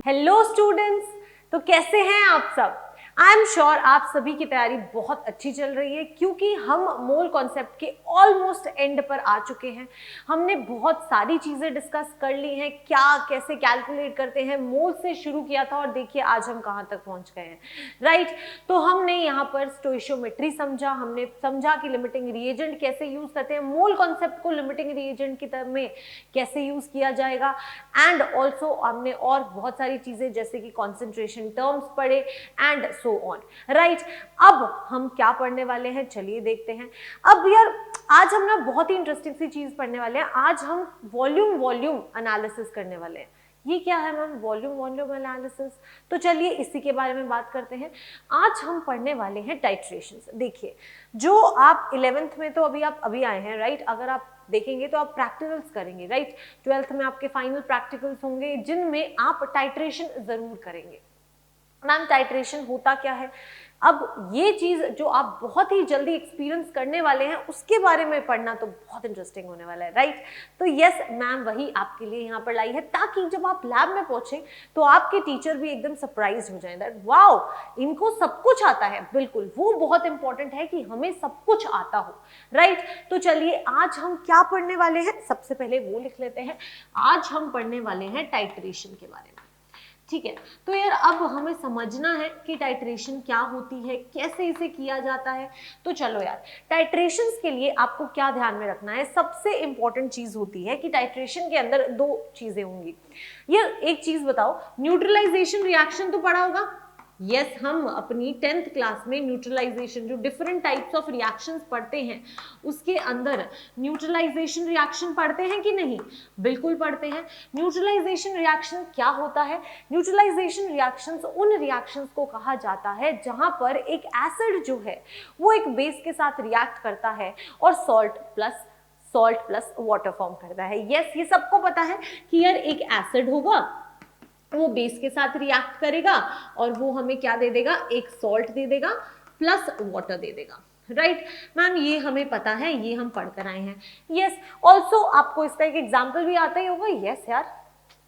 Hello students, तो कैसे हैं आप सब। आई एम श्योर आप सभी की तैयारी बहुत अच्छी चल रही है, क्योंकि हम मोल कॉन्सेप्ट के ऑलमोस्ट एंड पर आ चुके हैं। हमने बहुत सारी चीजें डिस्कस कर ली हैं, क्या कैसे कैलकुलेट करते हैं, मोल से शुरू किया था और देखिए आज हम कहां तक पहुंच गए हैं, राइट। तो हमने यहाँ पर स्टोइशियोमेट्री समझा, हमने समझा कि लिमिटिंग रिएजेंट कैसे यूज करते हैं, मोल कॉन्सेप्ट को लिमिटिंग रिएजेंट की तरह में कैसे यूज किया जाएगा, एंड ऑल्सो हमने और बहुत सारी चीजें जैसे कि कॉन्सेंट्रेशन टर्म्स पढ़े एंड सो ऑन, राइट। अब हम क्या पढ़ने वाले हैं, चलिए देखते हैं। अब यार आज हम ना बहुत ही इंटरेस्टिंग सी चीज पढ़ने वाले हैं। आज हम वॉल्यूम एनालिसिस करने वाले हैं। ये क्या है मैम, वॉल्यूम एनालिसिस? तो चलिए इसी के बारे में बात करते हैं। आज हम पढ़ने वाले हैं टाइट्रेशंस। देखिए, जो आप 11th में तो आप अभी आए हैं, राइट। अगर आप देखेंगे तो आप प्रैक्टिकल्स करेंगे, राइट। 12th में आपके फाइनल प्रैक्टिकल्स होंगे जिनमें आप टाइट्रेशन जरूर करेंगे। मैम टाइट्रेशन होता क्या है? अब ये चीज जो आप बहुत ही जल्दी एक्सपीरियंस करने वाले हैं उसके बारे में पढ़ना तो बहुत इंटरेस्टिंग होने वाला है, राइट। तो यस मैम वही आपके लिए यहाँ पर लाई है, ताकि जब आप लैब में पहुंचे तो आपके टीचर भी एकदम सरप्राइज हो जाए, दैट वाओ इनको सब कुछ आता है। बिल्कुल, वो बहुत इंपॉर्टेंट है कि हमें सब कुछ आता हो, राइट। तो चलिए आज हम क्या पढ़ने वाले हैं, सबसे पहले वो लिख लेते हैं। आज हम पढ़ने वाले हैं टाइट्रेशन के बारे में, ठीक है। तो यार अब हमें समझना है कि टाइट्रेशन क्या होती है, कैसे इसे किया जाता है। तो चलो यार, टाइट्रेशंस के लिए आपको क्या ध्यान में रखना है, सबसे इंपॉर्टेंट चीज होती है कि टाइट्रेशन के अंदर दो चीजें होंगी। ये एक चीज बताओ, न्यूट्रलाइजेशन रिएक्शन तो पढ़ा होगा। यस हम अपनी 10th क्लास में न्यूट्रलाइजेशन, जो डिफरेंट टाइप्स ऑफ रिएक्शंस पढ़ते हैं उसके अंदर न्यूट्रलाइजेशन रिएक्शन पढ़ते हैं कि नहीं? बिल्कुल पढ़ते हैं। न्यूट्रलाइजेशन रिएक्शन क्या होता है? न्यूट्रलाइजेशन रिएक्शंस उन रिएक्शंस को कहा जाता है जहां पर एक एसिड जो है वो एक बेस के साथ रिएक्ट करता है और सॉल्ट प्लस वाटर फॉर्म करता है। यस ये सबको पता है कि यार एक एसिड होगा, वो बेस के साथ रिएक्ट करेगा और वो हमें क्या दे देगा, एक सॉल्ट दे देगा प्लस वाटर दे देगा, राइट। मैम ये हमें पता है, ये हम पढ़ कर आए हैं। यस ऑल्सो आपको इसका एक एग्जाम्पल भी आता ही होगा। यस यार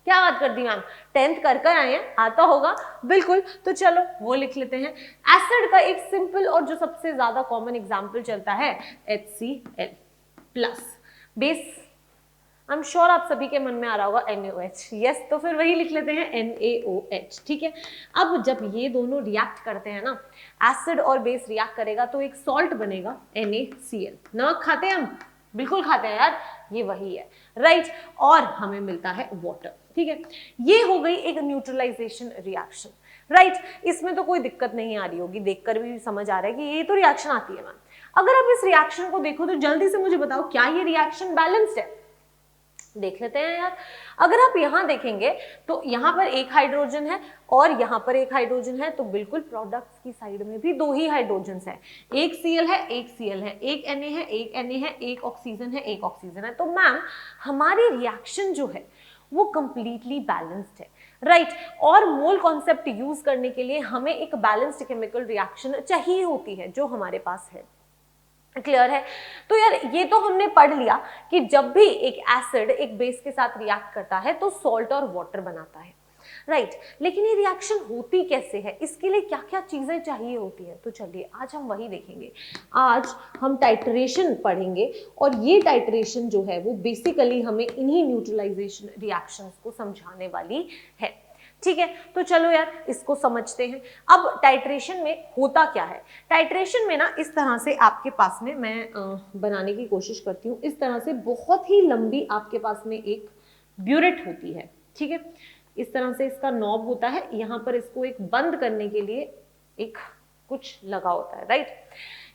क्या बात कर दी मैम, 10th कर आए हैं, आता होगा। बिल्कुल, तो चलो वो लिख लेते हैं। एसिड का एक सिंपल और जो सबसे ज्यादा कॉमन एग्जाम्पल चलता है HCl plus base. I am sure आप सभी के मन में आ रहा होगा NaOH। यस तो फिर वही लिख लेते हैं NaOH, ठीक है। अब जब ये दोनों रिएक्ट करते हैं ना, एसिड और बेस रिएक्ट करेगा तो एक सॉल्ट बनेगा NaCl। नमक खाते हैं हम? बिल्कुल खाते हैं यार, ये वही है, राइट। और हमें मिलता है वाटर, ठीक है। ये हो गई एक न्यूट्रलाइजेशन रिएक्शन, राइट। इसमें तो कोई दिक्कत नहीं आ रही होगी, देखकर भी समझ आ रहा है कि ये तो रिएक्शन आती है मैम। अगर आप इस रिएक्शन को देखो तो जल्दी से मुझे बताओ, क्या ये रिएक्शन बैलेंस्ड है? देख लेते हैं यार। अगर आप यहां देखेंगे तो यहां पर एक हाइड्रोजन है और यहां पर एक हाइड्रोजन है, तो बिल्कुल प्रोडक्ट्स की साइड में भी दो ही हाइड्रोजन है। एक Cl है, एक Cl है, एक Na है, एक Na है, एक ऑक्सीजन है, एक ऑक्सीजन है। तो मैम हमारी रिएक्शन जो है वो कंप्लीटली बैलेंस्ड है, राइट। और मोल कॉन्सेप्ट यूज करने के लिए हमें एक बैलेंस्ड केमिकल रिएक्शन चाहिए होती है, जो हमारे पास है। क्लियर है? तो यार ये तो हमने पढ़ लिया कि जब भी एक एसिड एक बेस के साथ रिएक्ट करता है तो सॉल्ट और वाटर बनाता है, राइट। लेकिन ये रिएक्शन होती कैसे है, इसके लिए क्या क्या चीजें चाहिए होती है? तो चलिए आज हम वही देखेंगे। आज हम टाइट्रेशन पढ़ेंगे और ये टाइट्रेशन जो है वो बेसिकली हमें इन्हीं न्यूट्रलाइजेशन रिएक्शंस को समझाने वाली है, ठीक है। तो चलो यार इसको समझते हैं। अब टाइट्रेशन में होता क्या है? टाइट्रेशन में ना इस तरह से आपके पास में मैं बनाने की कोशिश करती हूँ। इस तरह से बहुत ही लंबी आपके पास में एक ब्यूरेट होती है, ठीक है। इस तरह से इसका नॉब होता है, यहाँ पर इसको एक बंद करने के लिए एक कुछ लगा होता है, राइट।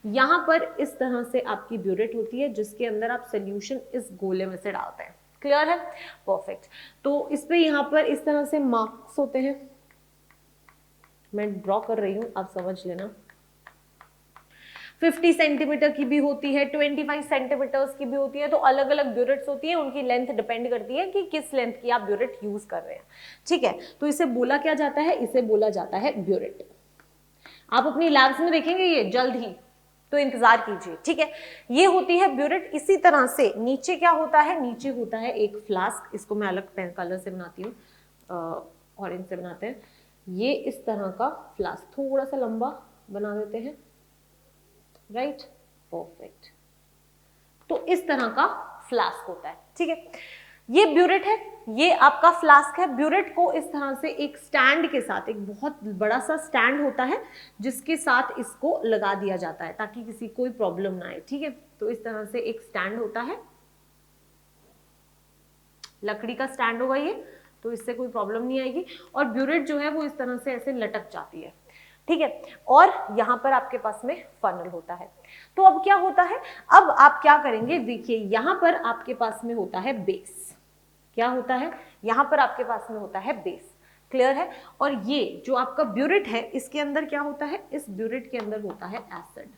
यहाँ पर इस तरह से आपकी ब्यूरेट होती है जिसके अंदर आप सोल्यूशन इस गोले में से डालते हैं। क्लियर है? परफेक्ट। तो इस पे यहाँ पर इस तरह से मार्क्स होते हैं, मैं ड्रॉ कर रही हूं, आप समझ लेना। 50 सेंटीमीटर की भी होती है, 25 सेंटीमीटर्स की भी होती है। तो अलग अलग ब्यूरेट्स होती है, उनकी लेंथ डिपेंड करती है कि किस लेंथ की आप ब्यूरेट यूज कर रहे हैं, ठीक है। तो इसे बोला क्या जाता है? इसे बोला जाता है ब्यूरेट। आप अपनी लैब्स में देखेंगे ये जल्द ही, तो इंतजार कीजिए, ठीक है। ये होती है ब्यूरेट। इसी तरह से नीचे क्या होता है? नीचे होता है एक फ्लास्क। इसको मैं अलग पेन कलर से बनाती हूँ, ऑरेंज से बनाते हैं। ये इस तरह का फ्लास्क थोड़ा सा लंबा बना देते हैं, राइट, परफेक्ट। तो इस तरह का फ्लास्क होता है, ठीक है। ये ब्यूरेट है, ये आपका फ्लास्क है। ब्यूरेट को इस तरह से एक स्टैंड के साथ, एक बहुत बड़ा सा स्टैंड होता है जिसके साथ इसको लगा दिया जाता है ताकि किसी कोई प्रॉब्लम ना आए, ठीक है। तो इस तरह से एक स्टैंड होता है, लकड़ी का स्टैंड होगा ये, तो इससे कोई प्रॉब्लम नहीं आएगी। और ब्यूरेट जो है वो इस तरह से ऐसे लटक जाती है, ठीक है। और यहां पर आपके पास में फनल होता है। तो अब क्या होता है, अब आप क्या करेंगे, देखिए यहां पर आपके पास में होता है बेस। क्या होता है, यहां पर आपके पास में होता है बेस, क्लियर है। और ये जो आपका ब्यूरेट है, इसके अंदर क्या होता है, इस ब्यूरेट के अंदर होता है एसिड।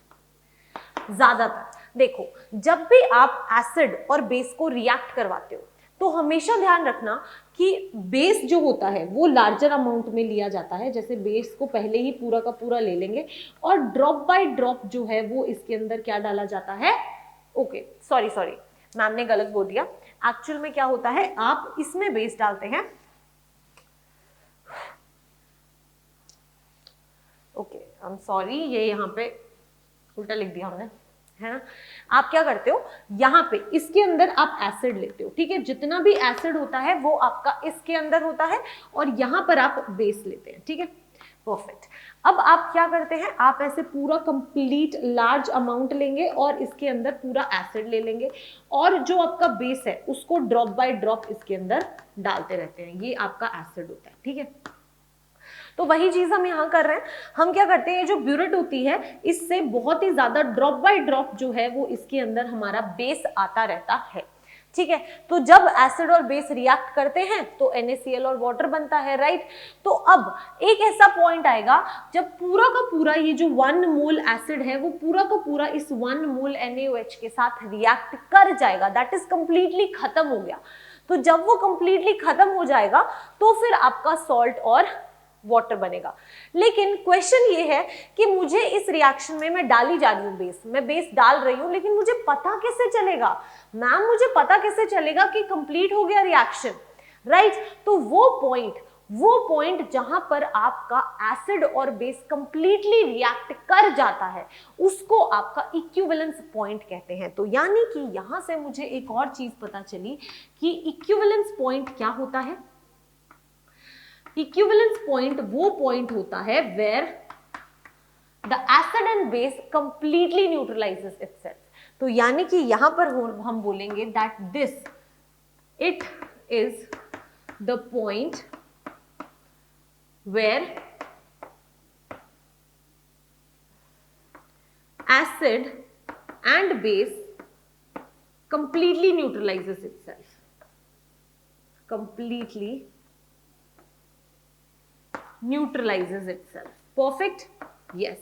ज्यादातर देखो, जब भी आप एसिड और बेस को रिएक्ट करवाते हो तो हमेशा ध्यान रखना कि बेस जो होता है वो लार्जर अमाउंट में लिया जाता है। जैसे बेस को पहले ही पूरा का पूरा ले लेंगे और ड्रॉप बाय ड्रॉप जो है वो इसके अंदर क्या डाला जाता है, ओके सॉरी मैम ने गलत बोल दिया। एक्चुअल में क्या होता है, आप इसमें बेस डालते हैं, ओके आई एम सॉरी, ये यहाँ पे उल्टा लिख दिया हमने, है ना। आप क्या करते हो, यहाँ पे इसके अंदर आप एसिड लेते हो, ठीक है। जितना भी एसिड होता है वो आपका इसके अंदर होता है और यहाँ पर आप बेस लेते हैं, ठीक है, परफेक्ट। अब आप क्या करते हैं, आप ऐसे पूरा कंप्लीट लार्ज अमाउंट लेंगे और इसके अंदर पूरा एसिड ले लेंगे और जो आपका बेस है उसको ड्रॉप बाय ड्रॉप इसके अंदर डालते रहते हैं। ये आपका एसिड होता है, ठीक है। तो वही चीज हम यहाँ कर रहे हैं। हम क्या करते हैं, जो ब्यूरेट होती है इससे बहुत ही ज्यादा ड्रॉप बाय ड्रॉप जो है वो इसके अंदर हमारा बेस आता रहता है, ठीक है। तो जब एसिड और बेस रिएक्ट करते हैं तो NaCl और वाटर बनता है, राइट। तो अब एक ऐसा पॉइंट आएगा जब पूरा का पूरा ये जो 1 मोल एसिड है वो पूरा का पूरा इस 1 मोल NaOH के साथ रिएक्ट कर जाएगा, दैट इज कंप्लीटली खत्म हो गया। तो जब वो कंप्लीटली खत्म हो जाएगा तो फिर आपका सॉल्ट और वाटर बनेगा। लेकिन क्वेश्चन ये है कि मुझे इस रिएक्शन में मैं डाली जा रही हूँ बेस, मैं बेस डाल रही हूँ, लेकिन मुझे पता कैसे चलेगा, मैम मुझे पता कैसे चलेगा कि कंप्लीट हो गया रिएक्शन, राइट। तो वो पॉइंट जहां पर आपका एसिड और बेस कंप्लीटली रिएक्ट कर जाता है उसको आपका इक्विवेलेंस पॉइंट कहते हैं। तो यानी कि यहां से मुझे एक और चीज पता चली कि इक्विवेलेंस पॉइंट क्या होता है। इक्विवेलेंस पॉइंट वो पॉइंट होता है where the acid and base completely neutralises itself. तो यानी कि यहां पर हम बोलेंगे that this it is the point where acid and base completely neutralizes itself, completely neutralizes itself. Perfect? Yes.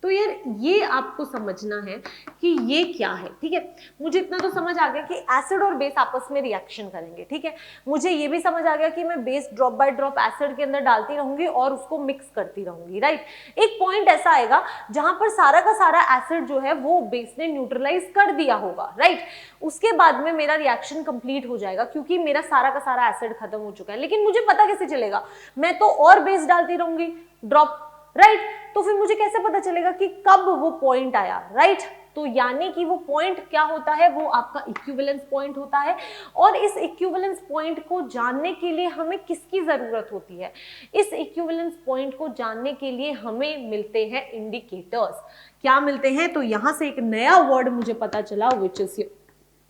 तो यार ये आपको समझना है कि ये क्या है, ठीक है। मुझे इतना तो समझ आ गया कि एसिड और बेस आपस में रिएक्शन करेंगे, ठीक है। मुझे ये भी समझ आ गया कि मैं base drop by drop acid के अंदर डालती रहूंगी और उसको मिक्स करती रहूंगी, राइट। एक पॉइंट ऐसा आएगा जहां पर सारा का सारा एसिड जो है वो बेस ने न्यूट्रलाइज कर दिया होगा, राइट। उसके बाद में मेरा रिएक्शन कंप्लीट हो जाएगा क्योंकि मेरा सारा का सारा एसिड खत्म हो चुका है। लेकिन मुझे पता कैसे चलेगा, मैं तो और बेस डालती रहूंगी ड्रॉप, राइट। तो फिर मुझे कैसे पता चलेगा कि कब वो पॉइंट आया, राइट। तो यानी कि वो पॉइंट क्या होता है, वो आपका इक्विवेलेंस पॉइंट होता है। और इस इक्विवेलेंस पॉइंट को जानने के लिए हमें किसकी जरूरत होती है, इस इक्विवेलेंस पॉइंट को जानने के लिए हमें मिलते हैं इंडिकेटर्स। क्या मिलते हैं, तो यहां से एक नया वर्ड मुझे पता चला विच इज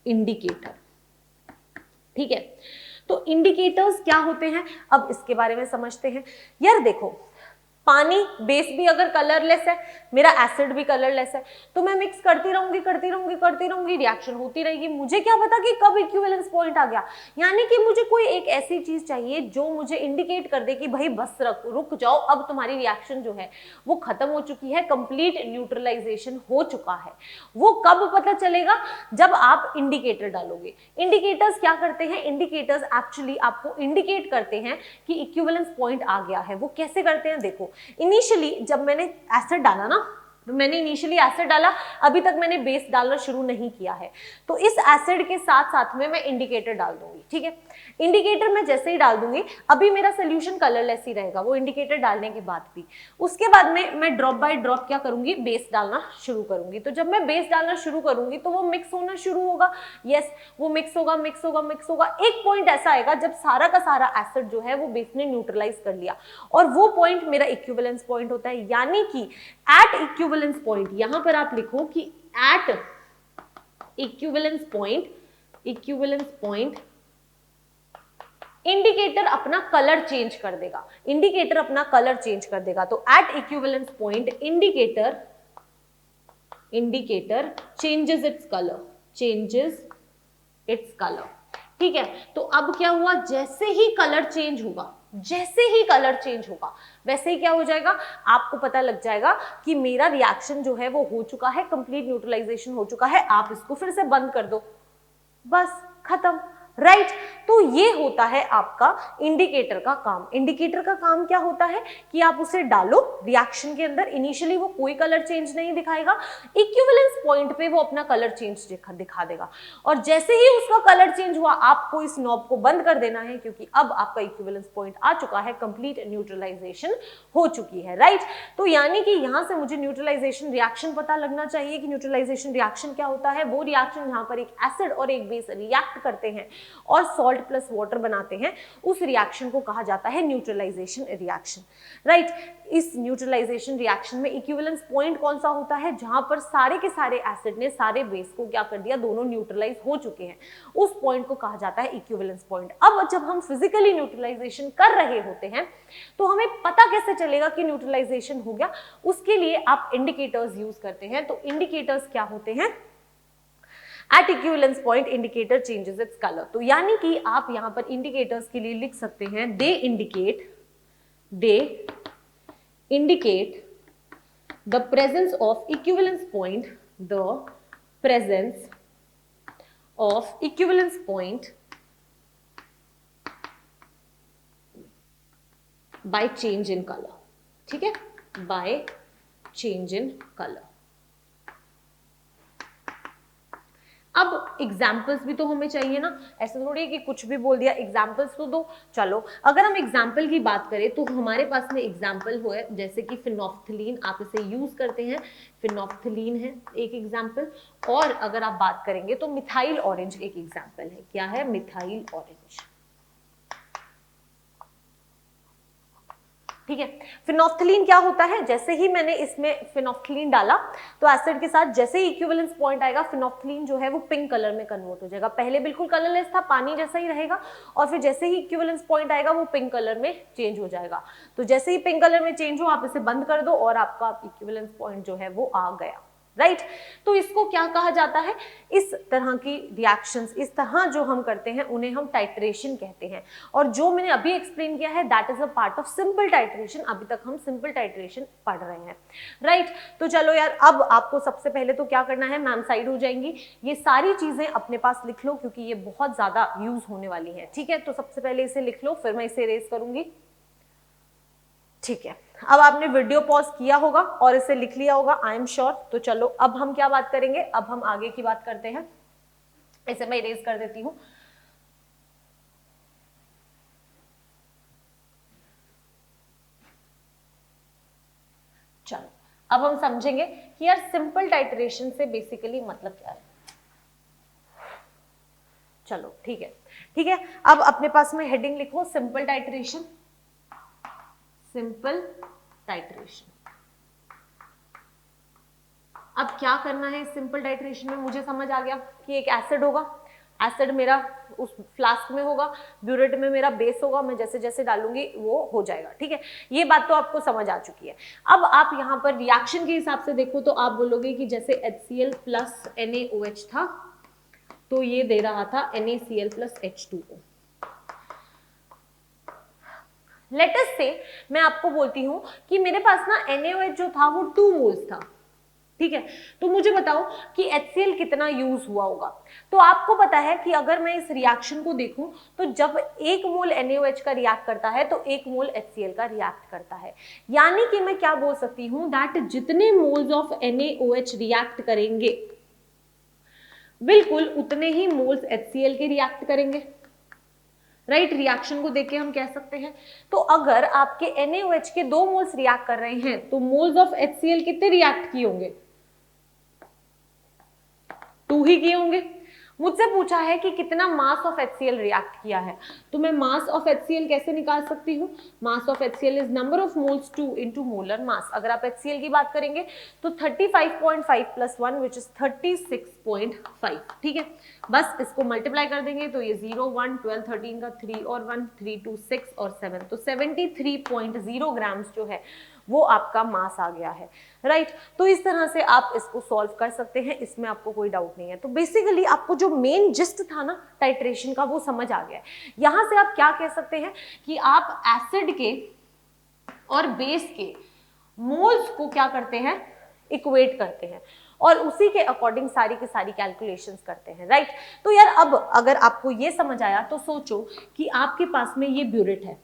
इंडिकेटर, ठीक है। तो इंडिकेटर्स क्या होते हैं, अब इसके बारे में समझते हैं। यार देखो, पानी बेस भी अगर कलरलेस है, मेरा एसिड भी कलरलेस है, तो मैं मिक्स करती रहूंगी, रिएक्शन होती रहेगी। मुझे क्या पता कि कब इक्विवेलेंस पॉइंट आ गया। यानी कि मुझे कोई एक ऐसी चीज चाहिए जो मुझे इंडिकेट कर दे कि भाई बस रुक जाओ, अब तुम्हारी रिएक्शन जो है वो खत्म हो चुकी है, कंप्लीट न्यूट्रलाइजेशन हो चुका है। वो कब पता चलेगा, जब आप इंडिकेटर डालोगे। इंडिकेटर्स क्या करते हैं, इंडिकेटर्स एक्चुअली आपको इंडिकेट करते हैं कि इक्विवेलेंस पॉइंट आ गया है। वो कैसे करते हैं, देखो इनिशियली जब मैंने एसिड डाला ना, मैंने इनिशियली एसिड डाला, अभी तक मैंने बेस डालना शुरू नहीं किया है, तो इस एसिड के साथ साथ में मैं इंडिकेटर डाल दूंगी। ठीक है, इंडिकेटर मैं जैसे ही डाल दूंगी, अभी मेरा सोल्यूशन कलरलेस ही रहेगा वो इंडिकेटर डालने के बाद भी। उसके बाद में मैं ड्रॉप बाय ड्रॉप क्या करूंगी, बेस डालना शुरू करूंगी। तो जब मैं बेस डालना शुरू करूंगी तो वो मिक्स होना शुरू होगा। यस, वो मिक्स होगा मिक्स होगा मिक्स होगा। एक पॉइंट ऐसा आएगा जब सारा का सारा एसिड जो है वो बेस ने न्यूट्रलाइज कर लिया, और वो पॉइंट मेरा इक्विवेलेंस पॉइंट होता है। यानी कि एट इक्विवेलेंस पॉइंट, यहां पर आप लिखो कि एट इक्विवेलेंस पॉइंट इंडिकेटर अपना कलर चेंज कर देगा। इंडिकेटर अपना कलर चेंज कर देगा। तो at equivalence point indicator changes its colour. ठीक है, तो अब क्या हुआ, जैसे ही कलर चेंज होगा वैसे ही क्या हो जाएगा, आपको पता लग जाएगा कि मेरा रिएक्शन जो है वो हो चुका है, कंप्लीट न्यूट्रलाइजेशन हो चुका है। आप इसको फिर से बंद कर दो, बस खत्म। राइट, तो ये होता है आपका इंडिकेटर का काम। इंडिकेटर का काम क्या होता है कि आप उसे डालो रिएक्शन के अंदर, इनिशियली वो कोई कलर चेंज नहीं दिखाएगा, इक्विवेलेंस पॉइंट पे वो अपना कलर चेंज दिखा देगा, और जैसे ही उसका कलर चेंज हुआ आपको इस नॉब को बंद कर देना है, क्योंकि अब आपका इक्विवेलेंस पॉइंट आ चुका है, कंप्लीट न्यूट्रलाइजेशन हो चुकी है। राइट, तो यानी कि यहां से मुझे न्यूट्रलाइजेशन रिएक्शन पता लगना चाहिए कि न्यूट्रलाइजेशन रिएक्शन क्या होता है। वो रिएक्शन जहां पर एक एसिड और एक बेस रिएक्ट करते हैं और सॉल्ट प्लस वाटर बनाते हैं, उस रिएक्शन को कहा जाता है न्यूट्रलाइजेशन रिएक्शन। राइट, इस न्यूट्रलाइजेशन रिएक्शन में इक्विवेलेंस पॉइंट कौन सा होता है, जहां पर सारे के सारे एसिड ने सारे बेस को क्या कर दिया, दोनों न्यूट्रलाइज हो चुके हैं, उस पॉइंट को कहा जाता है इक्विवेलेंस पॉइंट। अब जब हम फिजिकली न्यूट्रलाइजेशन कर रहे होते हैं तो हमें पता कैसे चलेगा कि न्यूट्रलाइजेशन हो गया, उसके लिए आप इंडिकेटर्स यूज करते हैं। तो इंडिकेटर्स क्या होते हैं, at equivalence point indicator changes its colour. तो यानी कि आप यहां पर इंडिकेटर्स के लिए लिख सकते हैं, they indicate the presence of equivalence point, by change in colour. ठीक है, बाय चेंज इन कलर। अब एग्जाम्पल्स भी तो हमें चाहिए ना, ऐसा थोड़ी है कि कुछ भी बोल दिया, एग्जाम्पल्स तो दो। चलो, अगर हम एग्जाम्पल की बात करें तो हमारे पास में एग्जाम्पल हो जैसे कि फिनोफ्थलीन, आप इसे यूज करते हैं, फिनोफ्थलीन है एक एग्जाम्पल। और अगर आप बात करेंगे तो मिथाइल ऑरेंज एक एग्जाम्पल है। क्या है, मिथाइल ऑरेंज। ठीक है, फिनोफ्थलीन क्या होता है, जैसे ही मैंने इसमें फिनोफ्थलीन डाला तो एसिड के साथ जैसे ही इक्विवेलेंस पॉइंट आएगा, फिनोफ्थलीन जो है वो पिंक कलर में कन्वर्ट हो जाएगा। पहले बिल्कुल कलरलेस था, पानी जैसा ही रहेगा, और फिर जैसे ही इक्विवेलेंस पॉइंट आएगा वो पिंक कलर में चेंज हो जाएगा। तो जैसे ही पिंक कलर में चेंज हो, आप इसे बंद कर दो और आपका इक्विवेलेंस पॉइंट जो है वो आ गया। राइट, तो इसको क्या कहा जाता है, इस तरह की रिएक्शंस, इस तरह जो हम करते हैं उन्हें हम टाइट्रेशन कहते हैं। और जो मैंने अभी एक्सप्लेन किया है that is a part of simple titration. अभी तक हम सिंपल टाइट्रेशन पढ़ रहे हैं। राइट, तो चलो यार, अब आपको सबसे पहले तो क्या करना है, मैम साइड हो जाएंगी, ये सारी चीजें अपने पास लिख लो क्योंकि ये बहुत ज्यादा यूज होने वाली है। ठीक है, तो सबसे पहले इसे लिख लो, फिर मैं इसे इरेज करूंगी। ठीक है, अब आपने वीडियो पॉज किया होगा और इसे लिख लिया होगा, आई एम श्योर। तो चलो, अब हम क्या बात करेंगे, अब हम आगे की बात करते हैं। इसे मैं इरेज कर देती हूं। चलो, अब हम समझेंगे कि यार सिंपल टाइट्रेशन से बेसिकली मतलब क्या है। चलो ठीक है, ठीक है, अब अपने पास में हेडिंग लिखो, सिंपल टाइट्रेशन। Simple titration. अब क्या करना है इस सिंपल टाइट्रेशन में, मुझे समझ आ गया कि एक एसिड होगा, एसिड मेरा उस फ्लास्क में होगा, ब्यूरेट में मेरा बेस होगा, मैं जैसे जैसे डालूंगी वो हो जाएगा। ठीक है, ये बात तो आपको समझ आ चुकी है। अब आप यहाँ पर रिएक्शन के हिसाब से देखो तो आप बोलोगे कि जैसे HCl प्लस NaOH था तो ये दे रहा था NaCl plus H2O। Let's say मैं आपको बोलती हूं कि मेरे पास ना NaOH जो था वो 2 मोल्स था। ठीक है। तो मुझे बताओ कि HCl कितना यूज हुआ होगा। तो आपको पता है कि अगर मैं इस रिएक्शन को देखूं तो जब 1 मोल NaOH का रिएक्ट करता है तो 1 मोल HCl का रिएक्ट करता है, यानी कि मैं क्या बोल सकती हूं, दैट जितने मोल्स ऑफ NaOH रिएक्ट करेंगे बिल्कुल उतने ही मोल्स HCl के रिएक्ट करेंगे, राइट। रिएक्शन को देख के हम कह सकते हैं। तो अगर आपके NaOH के 2 मोल्स रिएक्ट कर रहे हैं तो मोल्स ऑफ HCl कितने रिएक्ट किए होंगे, 2 ही किए होंगे। मुझसे पूछा है कि कितना मास ऑफ HCl रिएक्ट किया है, तो मैं मास ऑफ HCl कैसे निकाल सकती हूँ, mass of HCl is number of moles 2 into molar mass. अगर आप HCl की बात करेंगे तो 35.5 प्लस 1 विच इज 36.5, ठीक है। बस इसको मल्टीप्लाई कर देंगे तो ये 0 1 12 13 का 3 और 1 3 2 6 और 7, तो 73.0 ग्राम्स जो है वो आपका मास आ गया है, राइट। तो इस तरह से आप इसको सॉल्व कर सकते हैं, इसमें आपको कोई डाउट नहीं है। तो बेसिकली आपको जो मेन जिस्ट था ना टाइट्रेशन का वो समझ आ गया है। यहां से आप क्या कह सकते हैं कि आप एसिड के और बेस के मोल्स को क्या करते हैं, इक्वेट करते हैं और उसी के अकॉर्डिंग सारी की सारी कैलकुलेशंस करते हैं, राइट। तो यार अब अगर आपको ये समझ आया तो सोचो कि आपके पास में ये ब्यूरेट है,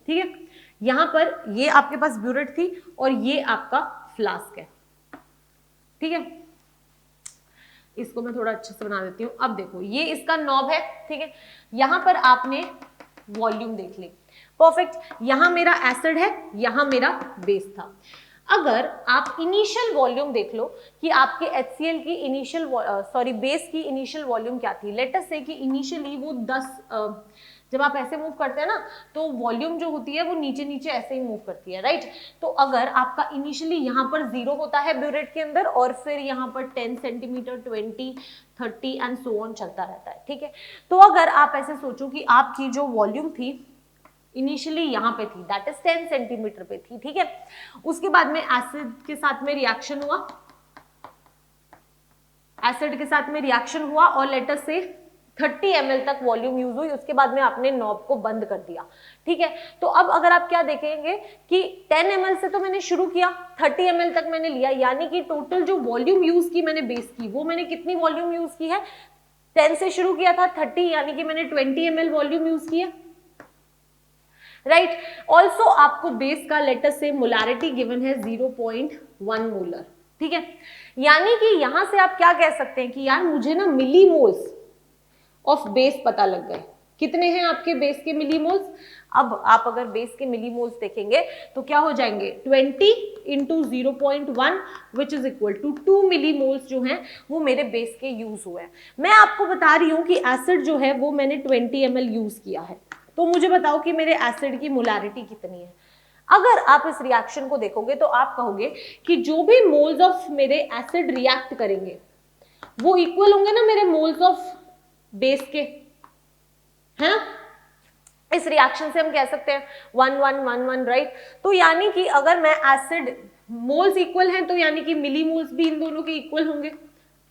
ठीक है, यहां पर ये आपके पास ब्यूरेट थी और ये आपका फ्लास्क है, ठीक है। इसको मैं थोड़ा अच्छे से बना देती हूँ। अब देखो ये इसका नॉब है, ठीक है, यहां पर आपने वॉल्यूम देख ली, परफेक्ट। यहां मेरा एसिड है, यहां मेरा बेस था। अगर आप इनिशियल वॉल्यूम देख लो कि आपके HCl की इनिशियल बेस की इनिशियल वॉल्यूम क्या थी, लेट अस से कि इनिशियली वो 10 जब आप ऐसे मूव करते हैं ना तो वॉल्यूम जो होती है वो नीचे नीचे ऐसे ही मूव करती है, राइट। तो अगर आपका इनिशियली यहाँ पर 0 होता है ब्यूरेट के अंदर और फिर यहाँ पर 10 सेंटीमीटर 20 30 एंड सो ऑन चलता रहता है, ठीक है। तो अगर आप ऐसे सोचो कि आपकी जो वॉल्यूम थी इनिशियली यहाँ पे थी, दैट इज 10 सेंटीमीटर पे थी, ठीक है। उसके बाद में एसिड के साथ में रिएक्शन हुआ, एसिड के साथ में रिएक्शन हुआ और लेट अस से 30 ml तक वॉल्यूम यूज हुई, उसके बाद में आपने नॉब को बंद कर दिया, ठीक है। तो अब अगर आप क्या देखेंगे कि 10 ml से तो मैंने शुरू किया, 30 ml तक मैंने लिया, यानी कि टोटल जो वॉल्यूम यूज की मैंने बेस की वो मैंने कितनी वॉल्यूम यूज की है, 10 से शुरू किया था 30, यानी कि मैंने 20 ml वॉल्यूम यूज किया, राइट। ऑल्सो आपको बेस का लेटर से मोलारिटी गिवन है 0.1 मोलर, ठीक है। यानी कि यहां से आप क्या कह सकते हैं कि यार मुझे ना मिलीमोल्स ऑफ बेस पता लग गए, कितने हैं आपके बेस के मिलीमोल्स। अब आप अगर बेस के मिलीमोल्स देखेंगे तो क्या हो जाएंगे, 20 into 0.1 which is equal to 2 millimoles जो हैं वो मेरे बेस के यूज हुए हैं। मैं आपको बता रही हूं कि एसिड जो है वो मैंने 20 ml यूज किया है, तो मुझे बताओ कि मेरे एसिड की मोलारिटी कितनी है। अगर आप इस रिएक्शन को देखोगे तो आप कहोगे कि जो भी मोल्स ऑफ मेरे एसिड रिएक्ट करेंगे वो इक्वल होंगे ना मेरे मोल्स ऑफ बेस के, है ना। इस रिएक्शन से हम कह सकते हैं 1 1 1 1, राइट। तो यानी कि अगर मैं एसिड मोल्स इक्वल हैं तो यानी कि मिलीमोल्स भी इन दोनों के इक्वल होंगे,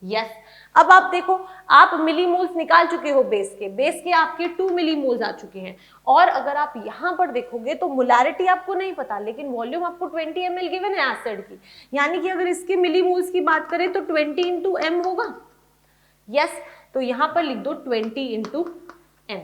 यस। अब आप देखो आप मिलीमोल्स निकाल चुके हो बेस के आपके 2 मिलीमोल्स आ चुके हैं, और अगर आप यहां पर देखोगे तो मोलारिटी आपको नहीं पता लेकिन वॉल्यूम आपको 20 ml गिवन है एसिड की, यानी कि अगर इसके मिलीमोल्स की बात करें तो 20 इंटू m होगा, यस। तो यहां पर लिख दो 20 इंटू m,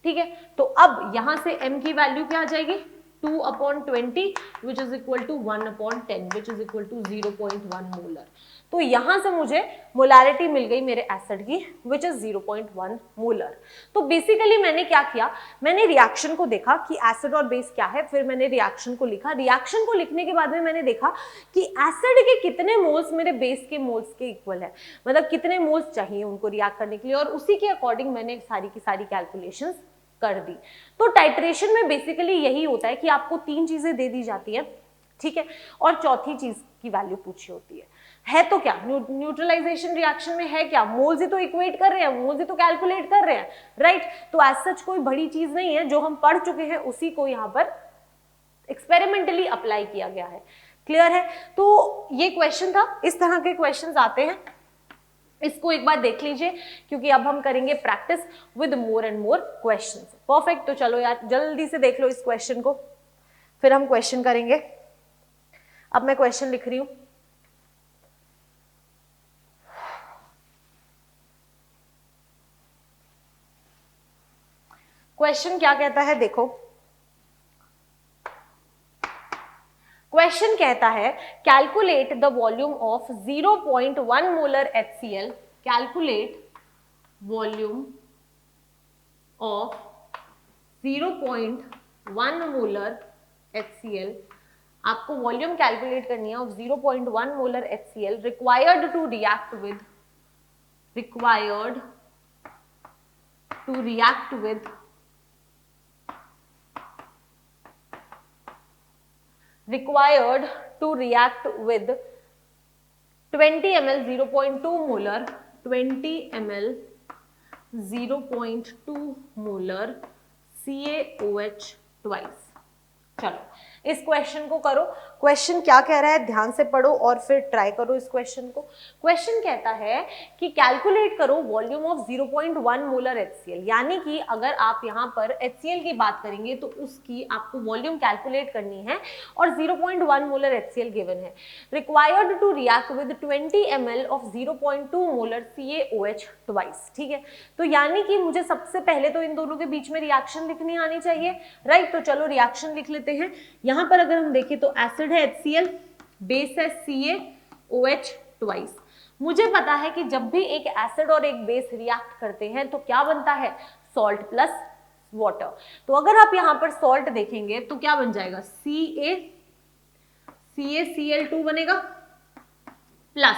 ठीक है। तो अब यहां से m की वैल्यू क्या आ जाएगी, 2/20 which is equal to 1/10 which is equal to 0.1 molar. तो यहां से मुझे मोलारिटी मिल गई मेरे एसिड की विच इज 0.1 मोलर। तो बेसिकली मैंने क्या किया, मैंने रिएक्शन को देखा कि एसिड और बेस क्या है, फिर मैंने रिएक्शन को लिखा। रिएक्शन को लिखने के बाद में मैंने देखा कि एसिड के कितने मोल्स मेरे बेस के मोल्स के इक्वल है, मतलब कितने मोल्स चाहिए उनको रिएक्ट करने के लिए, और उसी के अकॉर्डिंग मैंने सारी की सारी कैलकुलेशंस कर दी। तो टाइट्रेशन में बेसिकली यही होता है कि आपको 3 चीजें दे दी जाती है, ठीक है, और चौथी चीज की वैल्यू पूछी होती है तो क्या न्यूट्रलाइजेशन रिएक्शन में है क्या, मोल्स ही तो इक्वेट कर रहे हैं, मोल्स ही तो कैलकुलेट कर रहे हैं, राइट। तो एज सच कोई बड़ी चीज नहीं है, जो हम पढ़ चुके हैं उसी को यहाँ पर एक्सपेरिमेंटली अप्लाई किया गया है, क्लियर है। तो ये क्वेश्चन था, इस तरह के क्वेश्चंस आते हैं, इसको एक बार देख लीजिए क्योंकि अब हम करेंगे practice with more and more questions. Perfect, तो चलो यार जल्दी से देख लो इस क्वेश्चन को, फिर हम क्वेश्चन करेंगे। अब मैं क्वेश्चन लिख रही हूं, क्वेश्चन क्या कहता है देखो, क्वेश्चन कहता है calculate the volume of 0.1 molar HCl, calculate volume of 0.1 molar HCl, आपको वॉल्यूम कैलकुलेट करनी है of 0.1 molar HCl required to react with required to react with 20 ml 0.2 molar 20 ml 0.2 molar CaOH twice। चलो इस question को करो। Question क्या कह रहा है ध्यान से पढ़ो और फिर ट्राई करो इस क्वेश्चन को। क्वेश्चन कहता है कि कैलकुलेट करो वॉल्यूम ऑफ 0.1 मोलर HCl, यानी कि अगर आप यहाँ पर HCl की बात करेंगे तो उसकी आपको वॉल्यूम कैलकुलेट करनी है और 0.1 मोलर HCl गिवन है। Required to react with 20 ml of 0.2 molar CaOH twice. ठीक है, तो यानी कि मुझे सबसे पहले तो इन दोनों के बीच में रिएक्शन लिखनी आनी चाहिए, राइट। तो चलो रिएक्शन लिख लेते हैं। यहां पर अगर हम देखें तो एसिड है HCl, बेस है CaOH ट्वाइस। मुझे पता है कि जब भी एक एसिड और एक बेस रिएक्ट करते हैं तो क्या बनता है, सॉल्ट प्लस वाटर। तो अगर आप यहां पर सॉल्ट देखेंगे तो क्या बन जाएगा, CaCl2 बनेगा प्लस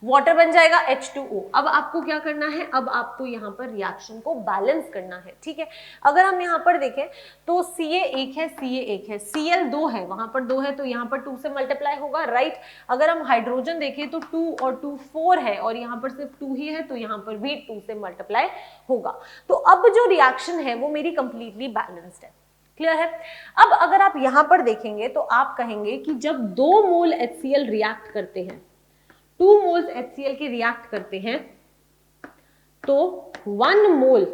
वाटर बन जाएगा H2O। अब आपको क्या करना है, अब आपको यहाँ पर रिएक्शन को बैलेंस करना है। ठीक है, अगर हम यहाँ पर देखें तो Ca एक है, Ca एक है, Cl 2 है, वहां पर 2 है तो यहाँ पर 2 से मल्टीप्लाई होगा, राइट। अगर हम हाइड्रोजन देखें तो 2 और 2 4 है और यहाँ पर सिर्फ 2 ही है तो यहाँ पर भी 2 से मल्टीप्लाई होगा। तो अब जो रिएक्शन है वो मेरी कंप्लीटली बैलेंस्ड है। क्लियर है। अब अगर आप यहाँ पर देखेंगे तो आप कहेंगे कि जब 2 मोल HCl रिएक्ट करते हैं, 2 मोल्स HCl के रिएक्ट करते हैं तो 1 मोल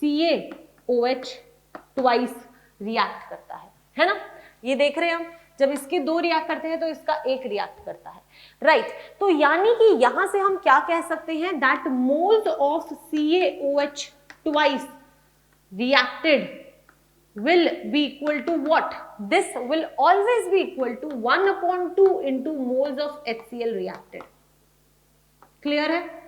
CaOH ट्वाइस रिएक्ट करता है ना। ये देख रहे हैं हम, जब इसके 2 रिएक्ट करते हैं तो इसका 1 रिएक्ट करता है, राइट। तो यानी कि यहां से हम क्या कह सकते हैं, that moles of CaOH twice reacted will be equal to what? This will always be equal to 1/2 into moles of HCl reacted। Clear है।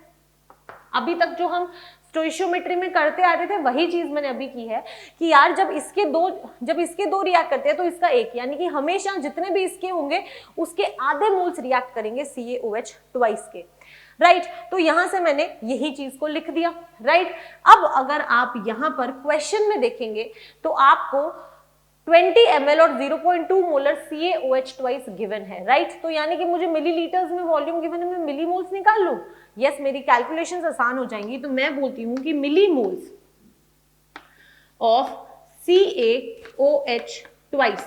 अभी तक जो हम स्टोइशियोमेट्री में करते आ रहे थे वही चीज मैंने अभी की है कि यार जब इसके दो रिएक्ट करते हैं तो इसका 1, यानी कि हमेशा जितने भी इसके होंगे उसके आधे मोल्स रिएक्ट करेंगे CaOH ट्वाइस के, राइट। तो यहां से मैंने यही चीज को लिख दिया, राइट। अब अगर आप यहां पर क्वेश्चन में देखेंगे तो आपको 20 ml और 0.2 मोलर CaOH ट्वाइस गिवन है, राइट। तो यानी कि मुझे मिलीलीटर्स में वॉल्यूम गिवन है, मैं मिलीमोल्स निकाल लूं। यस, मेरी कैलकुलेशंस आसान हो जाएंगी। तो मैं बोलती हूं कि millimoles of CaOH twice,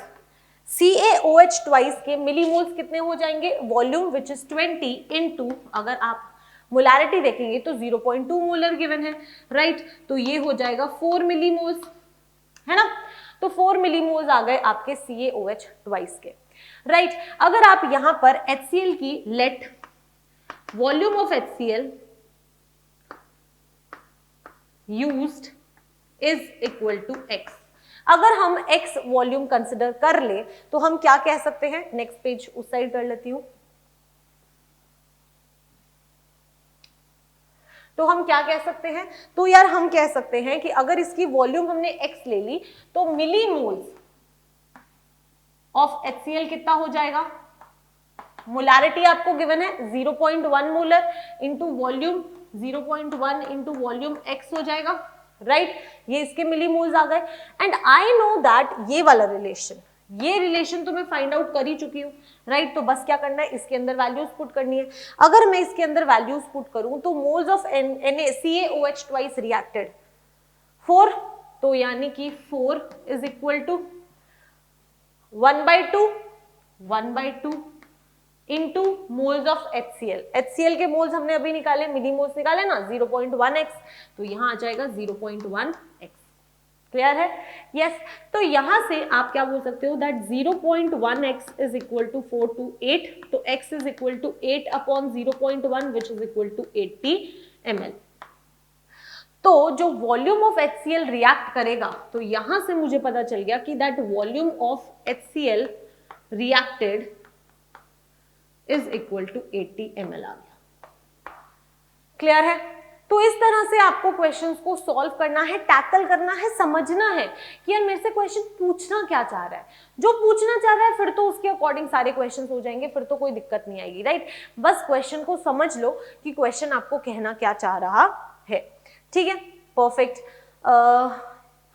CaOH twice के मिलीमोल्स कितने हो जाएंगे, वॉल्यूम विच इज 20 इनटू, अगर आप मोलारिटी देखेंगे तो 0.2 मोलर गिवन है, राइट। तो ये हो जाएगा 4 मिलीमोल्स, है ना। तो 4 मिलीमोल्स आ गए आपके CaOH ट्वाइस के, राइट। अगर आप यहां पर HCl की let volume of HCl used is equal to X। अगर हम X वॉल्यूम कंसिडर कर ले तो हम क्या कह सकते हैं, नेक्स्ट पेज उस साइड कर लेती हूं। तो हम क्या कह सकते हैं, तो यार हम कह सकते हैं कि अगर इसकी वॉल्यूम हमने X ले ली तो मिलीमोल्स ऑफ HCl कितना हो जाएगा, मोलारिटी आपको गिवन है 0.1 molar into volume 0.1 into volume X हो जाएगा, राइट। ये इसके मिलीमोल्स आ गए। एंड आई नो दैट ये वाला रिलेशन तो मैं फाइंड आउट कर ही चुकी हूँ, राइट। तो बस क्या करना है, इसके अंदर वैल्यूज पुट करनी है। अगर मैं इसके अंदर वैल्यूज पुट करूं तो moles of CaOH twice reacted 4, तो यानी कि 4 is equal to 1/2 into moles of HCl के मोल्स हमने अभी निकाले, मिलीमोल्स निकाले ना, 0.1x, तो यहां आ जाएगा 0.1x। क्लियर है। यस, तो यहां से आप क्या बोल सकते हो, that 0.1x is equal to 4 to 8, तो x is equal to 8 upon 0.1 which is equal to 80 ml। तो जो वॉल्यूम ऑफ HCl रिएक्ट करेगा, तो यहां से मुझे पता चल गया कि that volume of HCl reacted is equal to 80 ml आ गया। क्लियर है? तो इस तरह से आपको क्वेश्चंस को सॉल्व करना है, टैकल करना है, समझना है कि यार मेरे से क्वेश्चन पूछना क्या चाह रहा है। जो पूछना चाह रहा है फिर तो उसके अकॉर्डिंग सारे क्वेश्चंस हो जाएंगे, फिर तो कोई दिक्कत नहीं आएगी, राइट। बस क्वेश्चन को समझ लो कि क्वेश्चन आपको कहना क्या चाह रहा है। ठीक है, परफेक्ट।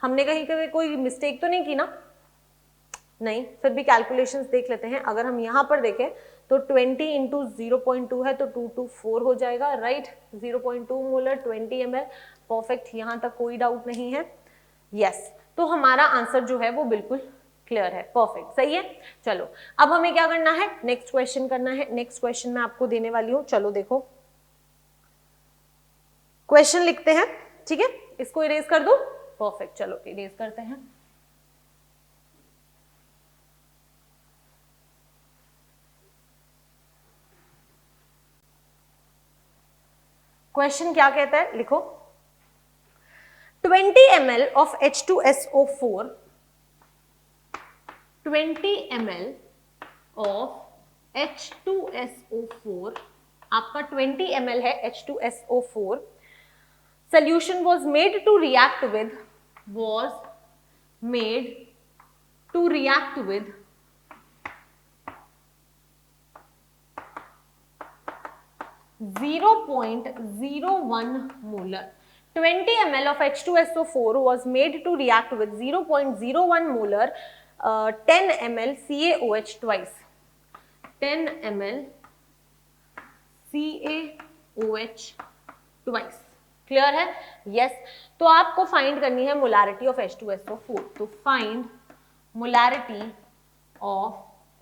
हमने कहीं कोई मिस्टेक तो नहीं की ना? नहीं, फिर भी कैलकुलेशंस देख लेते हैं। अगर हम यहाँ पर देखें तो 20 इंटू 0.2 है तो 224 हो जाएगा, राइट। 0.2 मोलर 20 ml, परफेक्ट, यहाँ तक कोई डाउट नहीं है। यस, तो हमारा आंसर जो है वो बिल्कुल क्लियर है, परफेक्ट, सही है। चलो अब हमें क्या करना है, नेक्स्ट क्वेश्चन करना है। नेक्स्ट क्वेश्चन मैं आपको देने वाली हूँ, चलो देखो क्वेश्चन लिखते हैं। ठीक है, इसको इरेज कर दो, परफेक्ट, चलो इरेज करते हैं। क्वेश्चन क्या कहता है, लिखो। 20 ml of H2SO4, 20 ml of H2SO4, आपका 20 ml है H2SO4, solution was made to react with 0.01 molar. 20 ml of H2SO4 was made to react with 0.01 molar 10 ml CaOH twice. 10 ml CaOH twice. Clear है? Yes. तो आपको find करनी है molarity of H2SO4। तो find molarity of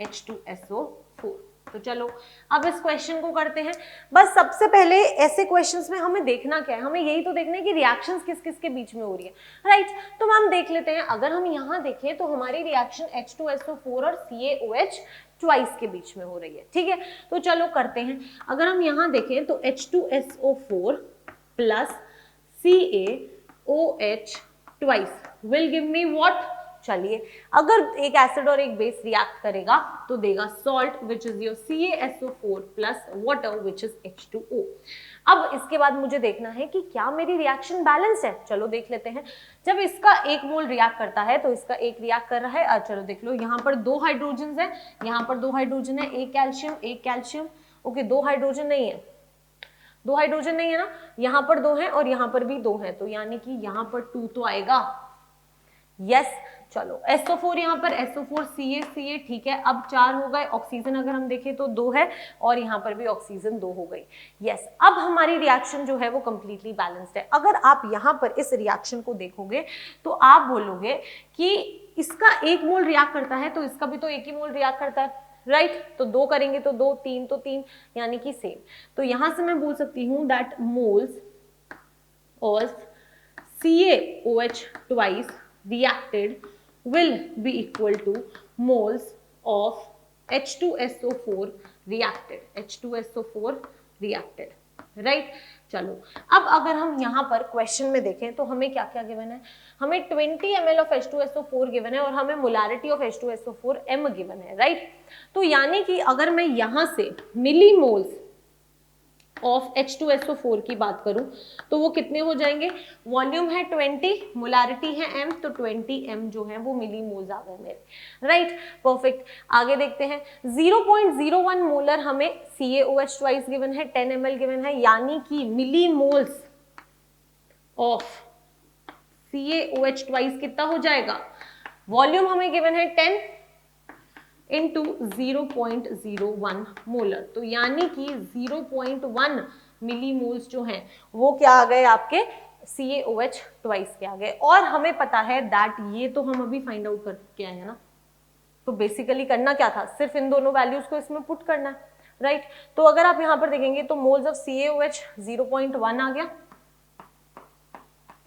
H2SO4। तो चलो अब इस क्वेश्चन को करते हैं। बस सबसे पहले ऐसे क्वेश्चंस में हमें देखना क्या है, हमें यही तो देखना है कि रिएक्शंस किस किस के बीच में हो रही है, राइट। तो हम देख लेते हैं। अगर हम यहाँ देखें तो हमारी रिएक्शन H2SO4 और CaOH ट्वाइस के बीच में हो रही है। ठीक है, तो चलो करते हैं। अगर हम यहाँ देखें तो H2SO4 plus CaOH twice will give me what. चलिए, अगर एक एसिड और एक बेस रिएक्ट करेगा तो देगा salt which is your CaSO4 plus water which is H2O। अब इसके बाद मुझे देखना है कि क्या मेरी रिएक्शन बैलेंस है। चलो देख लेते हैं। जब इसका एक मोल रिएक्ट करता है तो इसका एक रिएक्ट कर रहा है। चलो देख लो, यहाँ पर 2 हाइड्रोजन है, यहाँ पर 2 हाइड्रोजन है, एक कैल्शियम। ओके, 2 हाइड्रोजन नहीं है, 2 हाइड्रोजन नहीं है ना, यहाँ पर 2 हैं और यहाँ पर भी 2 हैं, तो यानी कि यहाँ पर 2 तो आएगा। यस, चलो SO4 यहाँ पर SO4 CA, ठीक है। अब 4 हो गए। ऑक्सीजन अगर हम देखें तो 2 है और यहाँ पर भी ऑक्सीजन 2 हो गई। यस, अब हमारी रिएक्शन जो है वो कंप्लीटली बैलेंस्ड है। अगर आप यहाँ पर इस रिएक्शन को देखोगे तो आप बोलोगे कि इसका एक मोल रिएक्ट करता है तो इसका भी तो एक ही मोल रिएक्ट करता है, राइट। तो 2 करेंगे तो 2, 3 तो 3, यानी कि सेम। तो यहां से मैं बोल सकती हूँ that moles of CaOH twice reacted will be equal to moles of H2SO4 reacted, H2SO4 reacted, right। चलो अब अगर हम यहाँ पर क्वेश्चन में देखें तो हमें क्या क्या गिवन है। हमें 20 ml of H2SO4 गिवन है और हमें molarity of H2SO4 m given है, राइट। तो यानी कि अगर मैं यहाँ से मिलीमोल्स ऑफ H2SO4 की बात करूं तो वो कितने हो जाएंगे। वॉल्यूम है 20, मोलारिटी है m, तो 20 m जो है वो मिलीमोल्स आ गए मेरे, राइट, परफेक्ट। आगे देखते हैं। 0.01 मोलर हमें CaOH ट्वाइस गिवन है, 10 ml गिवन है, यानी कि मिलीमोल्स ऑफ CaOH ट्वाइस कितना हो जाएगा। वॉल्यूम हमें गिवन है 10 इंटू 0.01 मोलर, तो यानी कि 0.1 मिलीमोल्स जो हैं वो क्या आ गए आपके CaOH ट्वाइस के आ गए। और हमें पता है दैट ये तो हम अभी फाइंड आउट करके आए हैं ना, तो बेसिकली करना क्या था, सिर्फ इन दोनों वैल्यूज को इसमें पुट करना है, राइट। तो अगर आप यहां पर देखेंगे तो मोल्स ऑफ CaOH 0.1 आ गया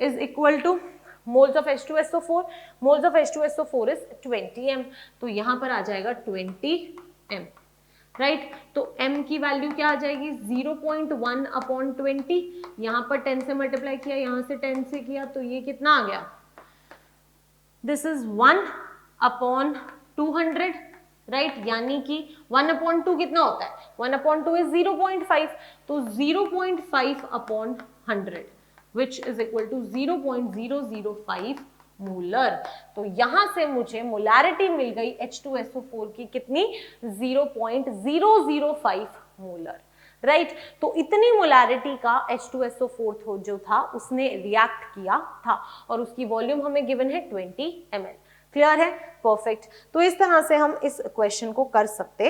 is equal two moles of H2SO4, moles of H2SO4 is 20 m, तो यहां पर आ जाएगा 20 m, राइट तो m की वैल्यू क्या आ जाएगी 0.1 अपॉन 20, यहां पर 10 से मल्टीप्लाई किया, यहां से 10 से किया, तो ये कितना आ गया, दिस इज 1 अपॉन 200, राइट यानी कि 1 अपॉन 2 कितना होता है, 1 अपॉन 2 इज 0.5, तो 0.5 upon 100 which is equal to 0.005 molar. तो यहां से मुझे मोलैरिटी मिल गई H2SO4 की कितनी, 0.005 मोलर, राइट तो इतनी मोलैरिटी का H2SO4 जो था उसने रिएक्ट किया था और उसकी वॉल्यूम हमें गिवन है 20 ml। क्लियर है, परफेक्ट। तो इस तरह से हम इस क्वेश्चन को कर सकते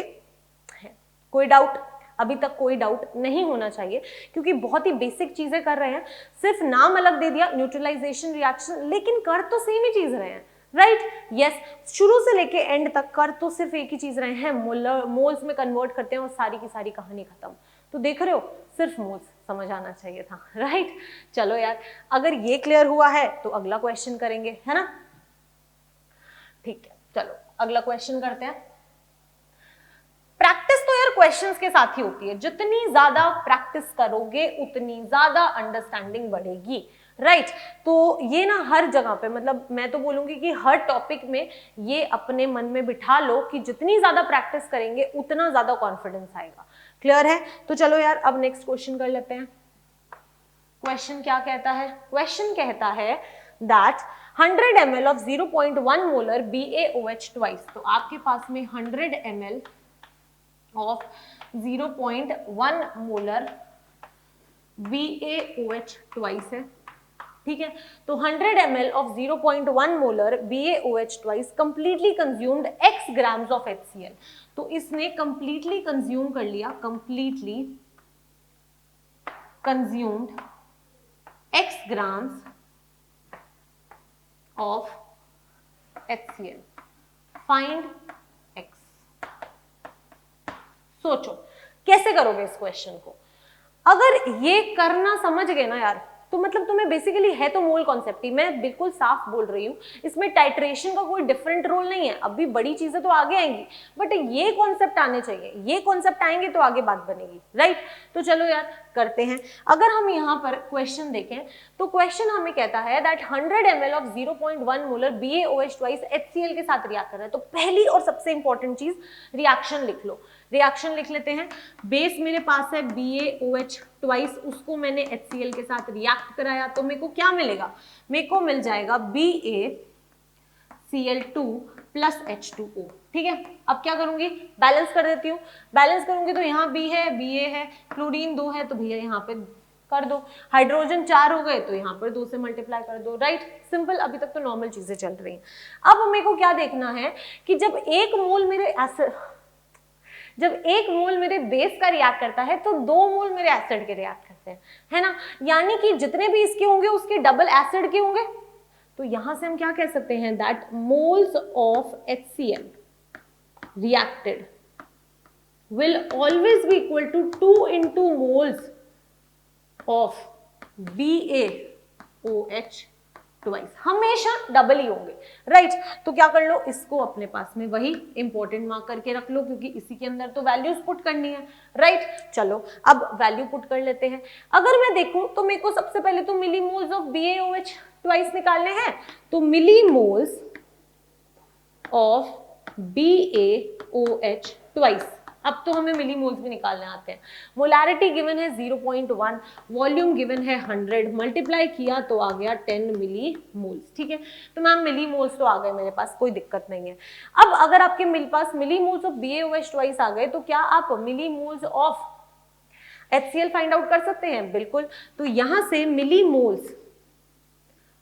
हैं। कोई डाउट, अभी तक कोई डाउट नहीं होना चाहिए क्योंकि बहुत ही बेसिक चीजें कर रहे हैं, सिर्फ नाम अलग दे दिया न्यूट्रलाइजेशन रिएक्शन, लेकिन कर तो सेम ही चीज रहे हैं, राइट यस शुरू से लेके एंड तक कर तो सिर्फ एक ही चीज रहे हैं, मोल्स में कन्वर्ट करते हैं और सारी की सारी कहानी खत्म। तो देख रहे हो, सिर्फ मोल्स समझ आना चाहिए था, राइट चलो यार, अगर ये क्लियर हुआ है तो अगला क्वेश्चन करेंगे, है ना, ठीक है चलो अगला क्वेश्चन करते हैं। प्रैक्टिस तो यार क्वेश्चंस के साथ ही होती है, जितनी ज्यादा प्रैक्टिस करोगे उतनी ज्यादा अंडरस्टैंडिंग बढ़ेगी, राइट तो ये ना हर जगह पे, मतलब मैं तो बोलूंगी कि हर टॉपिक में ये अपने मन में बिठा लो कि जितनी ज्यादा प्रैक्टिस करेंगे उतना ज्यादा कॉन्फिडेंस आएगा। क्लियर है, तो चलो यार अब नेक्स्ट क्वेश्चन कर लेते हैं। क्वेश्चन क्या कहता है, क्वेश्चन कहता है that 100 ml of 0.1 molar BaOH twice, तो आपके पास में 100 ml of 0.1 molar BaOH twice है, ठीक है, तो 100 ml of 0.1 molar BaOH twice completely consumed x grams of HCl, तो इसने completely consume कर लिया, completely consumed x grams of HCl, find x। सोचो कैसे करोगे इस क्वेश्चन को, अगर ये करना समझ गए ना यार तो मतलब तुम्हें बेसिकली है तो मोल कॉन्सेप्ट ही, मैं बिल्कुल साफ बोल रही हूँ, इसमें टाइट्रेशन का कोई डिफरेंट रोल नहीं है, अभी बड़ी चीजें तो आगे आएंगी बट ये कॉन्सेप्ट आने चाहिए, ये कॉन्सेप्ट आएंगे तो आगे बात बनेगी, राइट तो चलो यार करते हैं। अगर हम यहाँ पर क्वेश्चन देखें तो क्वेश्चन हमें कहता है that 100 ml of 0.1 molar BaOH twice HCl के साथ रिएक्ट कर रहा है, तो पहली और सबसे इंपॉर्टेंट चीज रिएक्शन लिख लो, रिएक्शन लिख लेते हैं। बेस मेरे पास है BaOH ट्वाइस, उसको मैंने HCl के साथ रिएक्ट कराया, तो मेरे को क्या मिलेगा, मेरे को मिल जाएगा BaCl2 प्लस H2O, ठीक है। अब क्या करूंगी, बैलेंस कर देती हूँ, बैलेंस करूंगी तो यहाँ B है, Ba है, क्लोरीन 2 है तो भैया यहाँ पे कर दो, हाइड्रोजन 4 हो गए तो यहाँ पर 2 से मल्टीप्लाई कर दो, राइट सिंपल। अभी तक तो नॉर्मल चीजें चल रही हैं। अब मेरे को क्या देखना है कि जब एक मोल मेरे बेस का रिएक्ट करता है तो 2 मोल मेरे एसिड के रिएक्ट करते हैं, है ना, यानी कि जितने भी इसके होंगे उसके डबल एसिड के होंगे, तो यहां से हम क्या कह सकते हैं that moles of HCl reacted will always be equal to 2 into moles of BaOH twice, हमेशा डबल ही होंगे, राइट तो क्या कर लो, इसको अपने पास में वही इंपॉर्टेंट मार्क करके रख लो क्योंकि इसी के अंदर तो वैल्यूज पुट करनी है, राइट चलो अब वैल्यू पुट कर लेते हैं। अगर मैं देखूं तो मेरे को सबसे पहले तो मिलीमोल्स ऑफ BaOH ट्वाइस निकालने हैं, तो मिलीमोल्स ऑफ BaOH ट्वाइस, अब तो हमें मिलीमोल्स भी निकालने आते हैं। मोलैरिटी गिवन है 0.1, वॉल्यूम गिवन है 100, मल्टीप्लाई किया तो आ गया 10 मिलीमोल्स, ठीक है। तो मैम मिलीमोल्स तो आ गए मेरे पास, कोई दिक्कत नहीं है। अब अगर आपके पास मिलीमोल्स ऑफ BaOH ट्वाइस आ गए तो क्या आप millimoles of HCl find out कर सकते हैं, बिल्कुल। तो यहां से मिलीमोल्स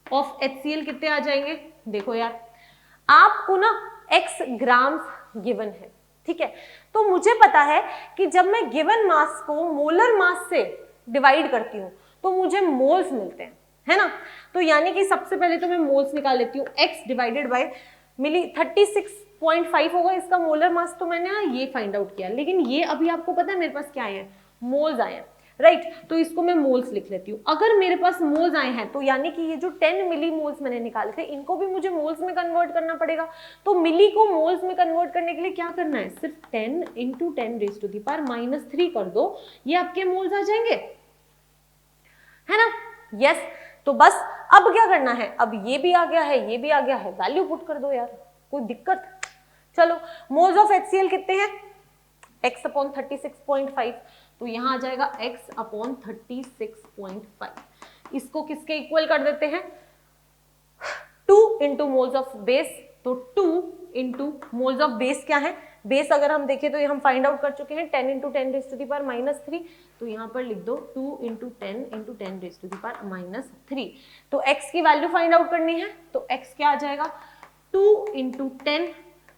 ऑफ HCl कितने आ जाएंगे, देखो यार आपको ना x ग्राम्स गिवन है, ठीक है, तो मुझे पता है कि जब मैं गिवन मास को मोलर मास से डिवाइड करती हूँ तो मुझे मोल्स मिलते हैं, है ना। तो यानी कि सबसे पहले तो मैं मोल्स निकाल लेती हूँ, x डिवाइडेड बाय मिली 36.5 होगा इसका मोलर मास, तो मैंने ये फाइंड आउट किया। लेकिन ये अभी आपको पता है मेरे पास क्या आए हैं, मोल्स आए हैं। राइट तो इसको मैं मोल्स लिख लेती हूँ। अगर मेरे पास मोल्स आए हैं तो यानी कि ये जो 10 मिली मोल्स मैंने निकाले थे इनको भी मुझे मोल्स में कन्वर्ट करना पड़ेगा। तो मिली को मोल्स में कन्वर्ट करने के लिए क्या करना है, सिर्फ 10 × 10⁻³ कर दो, ये आपके मोल्स आ जाएंगे, है ना। यस तो बस अब क्या करना है, अब ये भी आ गया है ये भी आ गया है, वैल्यू पुट कर दो यार, कोई दिक्कत। चलो मोल्स ऑफ HCl कितने हैं, x/36.5, तो यहां आ जाएगा x/36.5। इसको किसके इक्वल कर देते हैं, 2 × मोल्स ऑफ बेस, तो 2 × मोल्स ऑफ बेस क्या है, बेस अगर हम देखें तो ये हम फाइंड आउट कर चुके हैं 10 × 10⁻³ तो यहाँ पर लिख दो 2 × 10 × 10⁻³ तो x की वैल्यू फाइंड आउट करनी है, तो x क्या आ जाएगा 2 × 10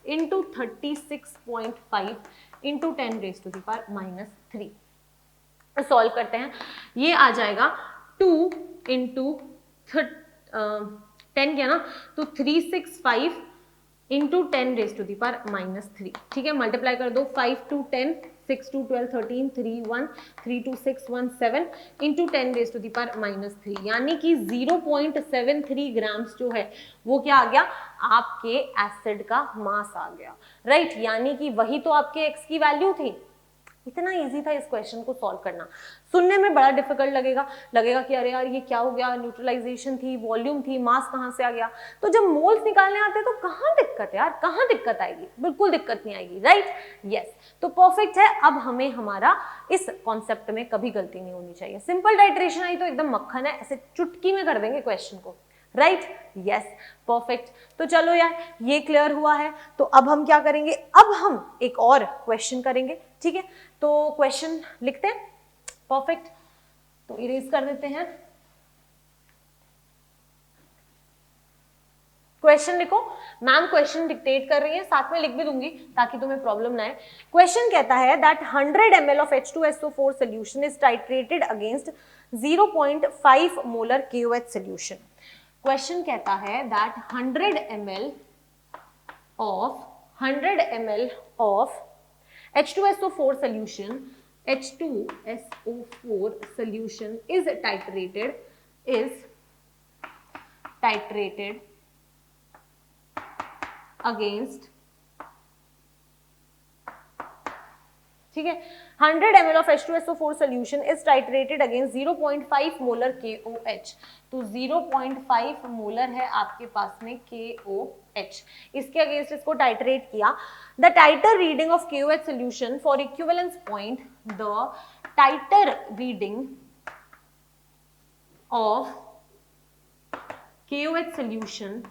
× 36.5 × 10⁻³ सॉल्व करते हैं, ये आ जाएगा 2 × 10 क्या ना, तो 365 × 10⁻³, ठीक है, मल्टीप्लाई कर दो 5 × 10 6 × 12 13 3 1 3 2 6 1 7 × 10⁻³ यानी कि 0.73 ग्राम्स जो है वो क्या आ गया, आपके एसिड का मास आ गया, राइट यानी कि वही तो आपके x की वैल्यू थी। इतना इजी था इस क्वेश्चन को सॉल्व करना, सुनने में बड़ा डिफिकल्ट लगेगा कि अरे यार ये क्या हो गया, न्यूट्रलाइजेशन थी, वॉल्यूम थी, मास कहाँ से आ गया। तो जब मोल्स निकालने आते हैं तो कहाँ दिक्कत है यार, कहाँ दिक्कत आएगी, बिल्कुल दिक्कत नहीं आएगी, राइट यस तो परफेक्ट है। अब हमें हमारा इस कॉन्सेप्ट में कभी गलती नहीं होनी चाहिए, सिंपल टाइट्रेशन आई तो एकदम मक्खन है, ऐसे चुटकी में कर देंगे क्वेश्चन को, राइट यस परफेक्ट। तो चलो यार ये क्लियर हुआ है, तो अब हम क्या करेंगे, अब हम एक और क्वेश्चन करेंगे, ठीक है। तो क्वेश्चन लिखते हैं, परफेक्ट, तो इरेज कर देते हैं, क्वेश्चन लिखो, मैम क्वेश्चन डिक्टेट कर रही है, साथ में लिख भी दूंगी ताकि तुम्हें प्रॉब्लम ना आए। क्वेश्चन कहता है that 100 ml of H2SO4 solution is titrated against 0.5 molar KOH solution। Question कहता है that 100 ml of H2SO4 solution is titrated against, ठीक है, 100 ml of H2SO4 solution is titrated against 0.5 molar KOH। तो 0.5 molar है आपके पास में KOH, इसके against इसको टाइट्रेट किया। The titre reading of KOH solution for equivalence point, the tighter reading of KOH solution,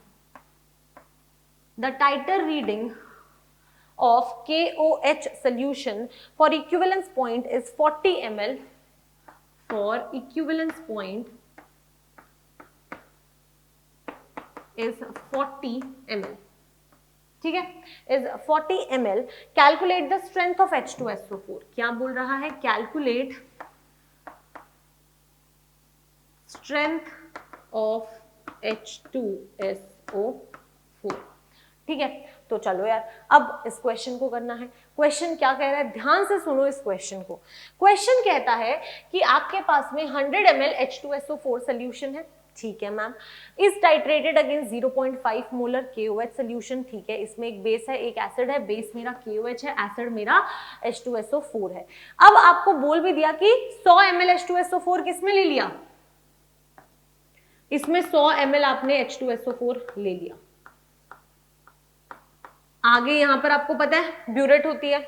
the tighter reading of KOH solution for equivalence point is 40 ml, for equivalence point is 40 ml, ठीक है, is 40 ml। Calculate the strength of H2SO4, क्या बोल रहा है, calculate strength of H2SO4, ठीक है। तो चलो यार अब इस क्वेश्चन को करना है। क्वेश्चन क्या कह रहा है, ध्यान से सुनो इस क्वेश्चन को। क्वेश्चन कहता है कि आपके पास में 100 ml H2SO4 सोल्यूशन है, ठीक है ma'am, is titrated against 0.5 molar KOH solution, ठीक है, इसमें एक बेस है एक एसिड है, बेस मेरा KOH है, एसिड मेरा H2SO4 है। अब आपको बोल भी दिया कि 100 ml H2SO4 किसमें ले लिया, इसमें 100 ml आपने H2SO4 ले लिया। आगे यहां पर आपको पता है ब्यूरेट होती है,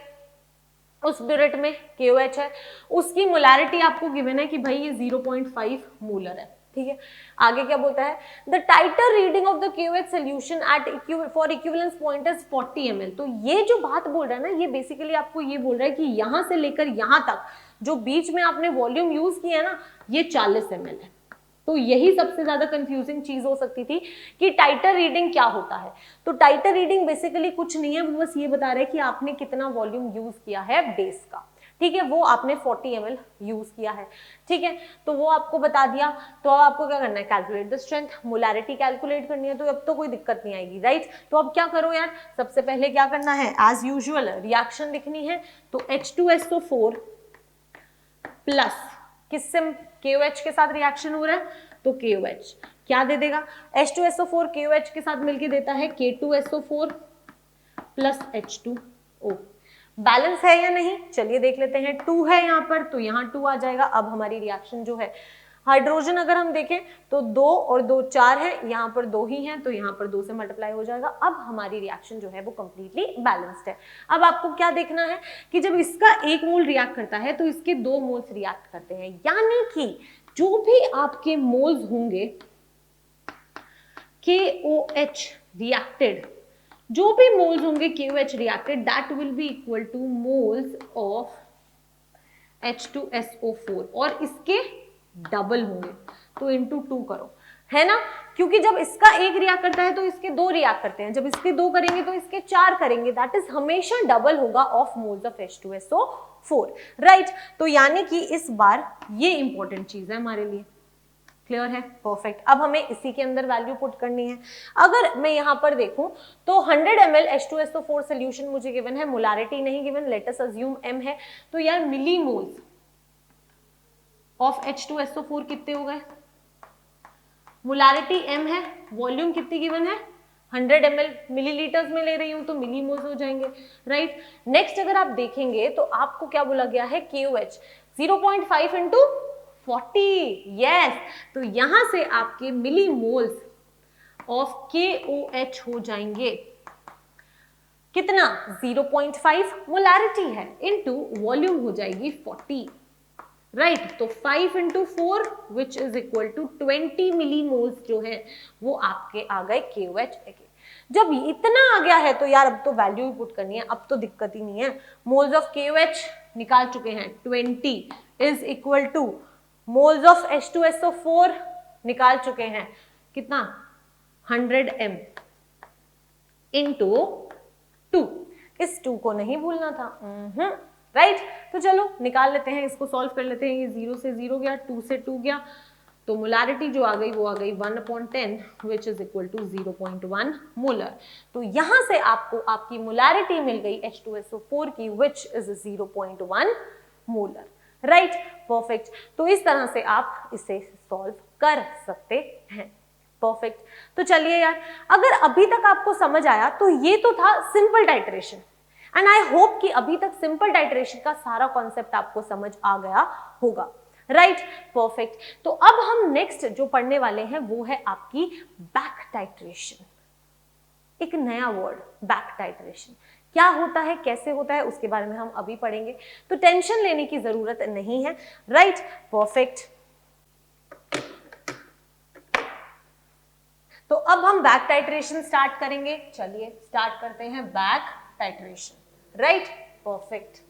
उस ब्यूरेट में KOH है, उसकी मोलैरिटी आपको गिवन है कि भाई ये 0.5 मोलर है, ठीक है। आगे क्या बोलता है, the titre reading of the KOH solution at for equivalence point is 40 ml। तो ये जो बात बोल रहा है ना, ये बेसिकली आपको ये बोल रहा है कि यहां से लेकर यहां तक जो बीच में आपने वॉल्यूम यूज किया है ना, ये 40 ml है। तो यही सबसे ज्यादा कंफ्यूजिंग चीज हो सकती थी कि टाइटर रीडिंग क्या होता है। तो टाइटर रीडिंग बेसिकली कुछ नहीं है, वो बस ये बता रहा है कि आपने कितना वॉल्यूम यूज किया है बेस का, ठीक है, वो आपने 40 ml यूज किया है, ठीक है, तो वो आपको बता दिया। तो अब आपको क्या करना है, calculate the strength, molarity calculate करनी है, तो अब तो कोई दिक्कत नहीं आएगी, राइट। तो अब क्या करो यार, सबसे पहले क्या करना है, एज यूजुअल रिएक्शन लिखनी है। तो H2SO4 प्लस किससे KOH के साथ रिएक्शन हो रहा है, तो KOH क्या दे देगा, H2SO4 KOH के साथ मिलके देता है K2SO4 प्लस H2O। बैलेंस है या नहीं, चलिए देख लेते हैं। 2 है यहाँ पर, तो यहाँ 2 आ जाएगा। अब हमारी रिएक्शन जो है, हाइड्रोजन अगर हम देखें तो 2 और 2 4 है, यहाँ पर 2 ही हैं, तो यहाँ पर 2 से मल्टीप्लाई हो जाएगा। अब हमारी रिएक्शन जो है वो कंप्लीटली बैलेंस्ड है। अब आपको क्या देखना है कि जब इसका 1 मोल रिएक्ट करता है तो इसके 2 मोल्स रिएक्ट करते हैं, यानी कि जो भी आपके मोल्स होंगे KOH रिएक्टेड, जो भी मोल्स होंगे KOH reacted, that will be equal two moles of H2SO4 और इसके डबल होंगे, तो इंटू 2 करो, है ना, क्योंकि जब इसका 1 रिएक्ट करता है तो इसके 2 रिएक्ट करते हैं, जब इसके 2 करेंगे तो इसके 4 करेंगे, दैट इज हमेशा डबल होगा of moles of H2SO4, right. तो यानी कि इस बार ये इंपॉर्टेंट चीज है हमारे लिए, क्लियर है, परफेक्ट। अब हमें इसी के अंदर वैल्यू पुट करनी है। अगर मैं यहां पर देखूं तो 100 ml H2SO4 सोल्यूशन मुझे गिवन है, मोलारिटी नहीं given, let us assume m है, तो यार मिलीमोल्स ऑफ H2SO4 कितने हो गए, मोलारिटी m है, वॉल्यूम कितनी गिवन है 100 ml, मिलीलीटर्स में ले रही हूं तो मिलीमोल्स हो जाएंगे, राइट। नेक्स्ट अगर आप देखेंगे तो आपको क्या बोला गया है, KOH 0.5 इंटू 40, यस, तो यहां से आपके मिलीमोल्स ऑफ KOH हो जाएंगे कितना, 0.5 मोलारिटी है इनटू वॉल्यूम हो जाएगी 40, राइट। तो 5 into 4 which is equal to 20 millimoles जो है वो आपके आ गए KOH के। जब इतना आ गया है तो यार अब तो वैल्यू ही पुट करनी है, अब तो दिक्कत ही नहीं है। मोल्स ऑफ KOH निकाल चुके हैं, 20 is equal two moles of H2SO4 निकाल चुके हैं, कितना 100 m इंटू 2, इस 2 को नहीं भूलना था, राइट। तो चलो निकाल लेते हैं, इसको सॉल्व कर लेते हैं। ये 0 से 0 गया, 2 से 2 गया, तो मोलारिटी जो आ गई वो आ गई 1/10 which is equal to 0.1 molar. तो यहां से आपको आपकी मोलारिटी मिल गई H2SO4 की which is 0.1 molar, right, perfect. तो इस तरह से आप इसे सॉल्व कर सकते हैं, परफेक्ट। तो चलिए यार, अगर अभी तक आपको समझ आया तो ये तो था simple titration, and I hope कि अभी तक सिंपल टाइट्रेशन का सारा कॉन्सेप्ट आपको समझ आ गया होगा, राइट, परफेक्ट। तो अब हम नेक्स्ट जो पढ़ने वाले हैं वो है आपकी बैक टाइट्रेशन। एक नया वर्ड, बैक टाइट्रेशन क्या होता है, कैसे होता है, उसके बारे में हम अभी पढ़ेंगे, तो टेंशन लेने की जरूरत नहीं है, राइट, परफेक्ट। तो अब हम बैक टाइट्रेशन स्टार्ट करेंगे, चलिए स्टार्ट करते हैं बैक टाइट्रेशन, राइट, परफेक्ट।